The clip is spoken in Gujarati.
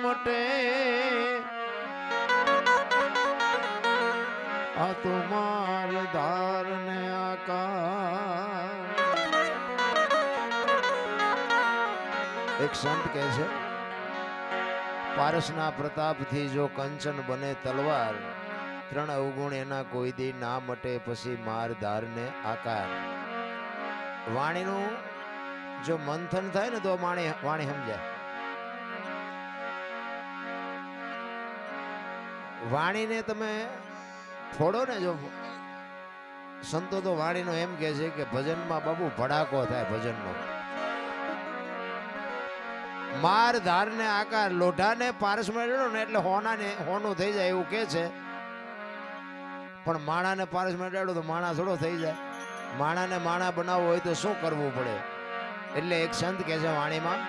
મટે આ તો માર ધાર ને આકાર. એક સંત કહે છે પારસના પ્રતાપથી જો કંચન બને તલવાર, ત્રણ અવગુણ એના કોઈ દી ના મટે પછી માર ધાર ને આકાર. વાણીનું જો મંથન થાય ને તો વાણી સમજાય. વાણીને તમે ફોડો ને, જો સંતો તો વાણીનો એમ કે છે કે ભજનમાં બાબુ ભડાકો થાય ભજનનો. માર ધાર ને આકાર, લોઢાને પારસમાં રેડો ને એટલે હોનું થઈ જાય એવું કે છે, પણ માણાને પારસમાં રેડો તો માણા થોડો થઈ જાય. માણાને માણા બનાવવો હોય તો શું કરવું પડે? એટલે એક સંત કહે છે વાણીમાં